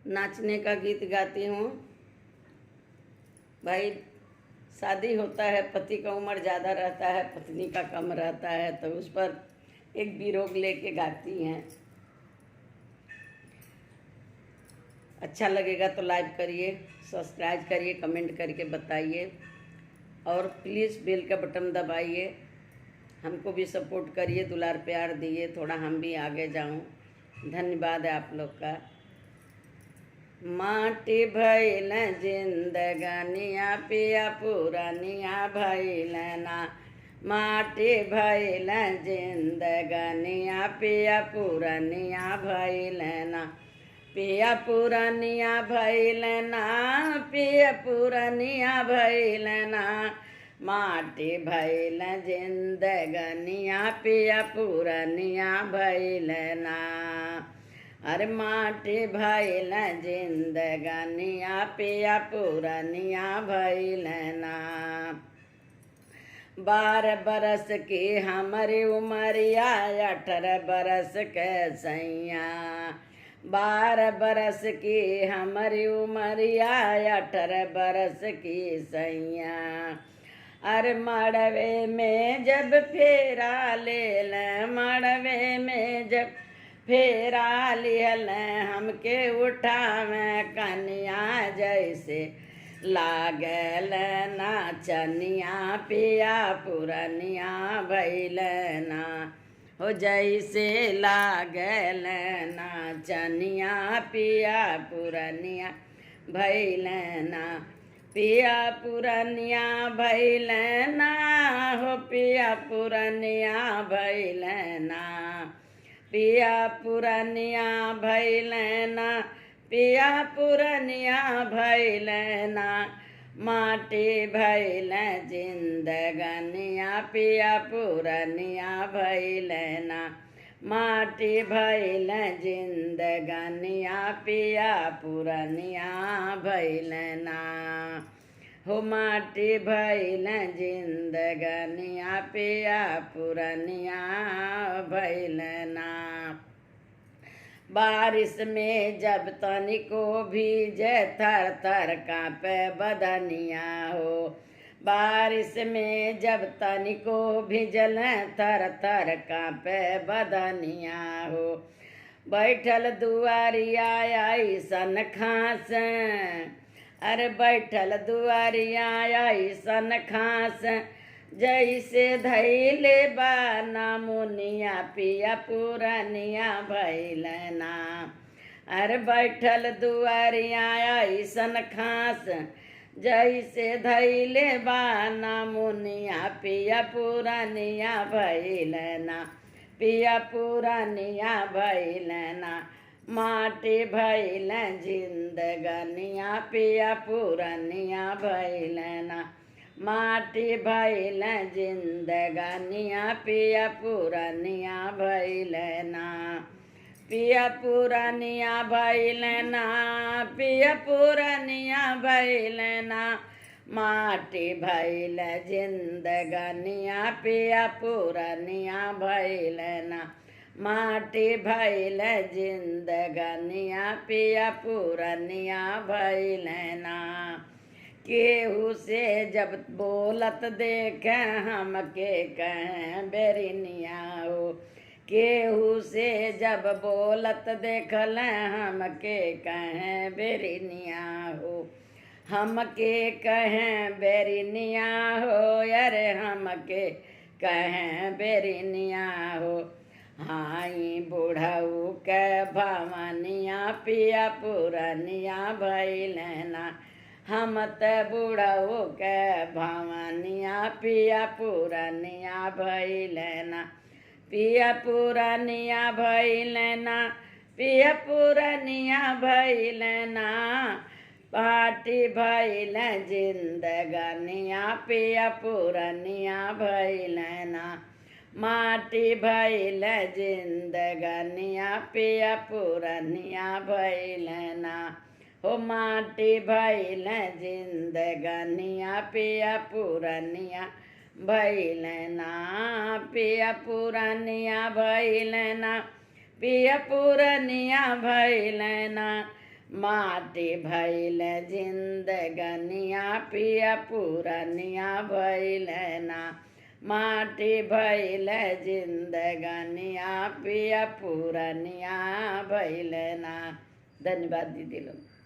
नाचने का गीत गाती हूँ। भाई, शादी होता है, पति का उम्र ज़्यादा रहता है, पत्नी का कम रहता है, तो उस पर एक विरोग लेके गाती हैं। अच्छा लगेगा तो लाइक करिए, सब्सक्राइब करिए, कमेंट करके बताइए और प्लीज़ बेल का बटन दबाइए। हमको भी सपोर्ट करिए, दुलार प्यार दिए, थोड़ा हम भी आगे जाऊं। धन्यवाद है आप लोग का। माटी भइल जिंदगानिया पिया पुरानिया भइल ना। माटी भइल जिंदगानिया पिया पुरानिया भइल ना। पिया पुरानिया भइल ना, पिया पुरानिया भइल ना। माटी भइल जिंदगानिया पिया पुरानिया भइल ना। अरे माटी भइल जिंदगानिया पिया पुरानिया भइल ना। 12 बरस की हमारी उमरिया, 18 बरस के सैया। 12 बरस की हमारी उमरिया, 18 बरस की सैया। अरे मड़वे में जब फेरा ले लें, मड़वे में जब फेरा लिहल हमके उठावे कन्या जैसे लागल नाचनिया पिया पुरनिया भइल ना। हो जैसे लागल नाचनिया पिया पुरनिया भइल ना। पिया पुरनिया भइल ना, हो पिया पुरनिया भइल ना। पिया पुरनिया भइल ना, पिया पुरनिया भइल ना। माटी भइल जिंदगानिया पिया पुरनिया भइल ना। माटी भइल जिंदगानिया पिया पुरनिया भइल ना। हो माटी भइल जिंदगानिया पिया पुरनिया भइल ना। बारिश में जब तनिको भीजे, थर थर कांपे बदनिया हो। बारिश में जब तनिको भिजल, थर थर कांपे बदनिया हो। बैठल दुआरिया ऐसन खास, अरे बैठल दुआरिया ऐसन खास, जैसे धैले बाना मुनिया पिया पुरनिया भइल ना। अरे बैठल दुआरिया ऐसन खास, जैसे धैले बाना मुनिया पिया पुरनिया भइल ना। पिया पुरनिया भइल ना। माटी भइल जिंदगानिया पिया पुरनिया भइल ना। माटी भइल जिंदगानिया पिया पुरनिया भइल ना। पिया पुरनिया भइल ना, पिया पुरनिया भइल ना। माटी भइल जिंदगानिया पिया पुरनिया भइल ना। माटी भइल जिंदगानिया पिया पुरनिया भइल ना। केहू से जब बोलत देखे हमके कहें बेरिनिया हो। केहू से जब बोलत देखल हमके कहें बेरिनिया हो। हमके कहें बेरिनिया हो, अरे हमके कहें बेरिनिया हो। हाई बुढ़ऊ के भवनिया पिया पुरनिया भइल ना। हम त बुढ़ऊ के भवनिया पिया पुरनिया भइल ना। पिया पुरनिया भइल ना, पिया पुरनिया भइल ना। पाटी भइल जिंदगानिया पिया पुरनिया भइल ना। माटी भइल जिंदगानिया पिया पुरनिया भइल ना। हो माटी भइल जिंदगानिया पिया पुरनिया भइल ना। पिया पुरनिया भइल ना। पिया पुरनिया भइल ना। माटी भइल जिंदगनिया पिया पुरनिया भइल ना, माटी भइल जिंदगनिया पिया पुरनिया भइल ना। धन्यवाद दीदी लोग।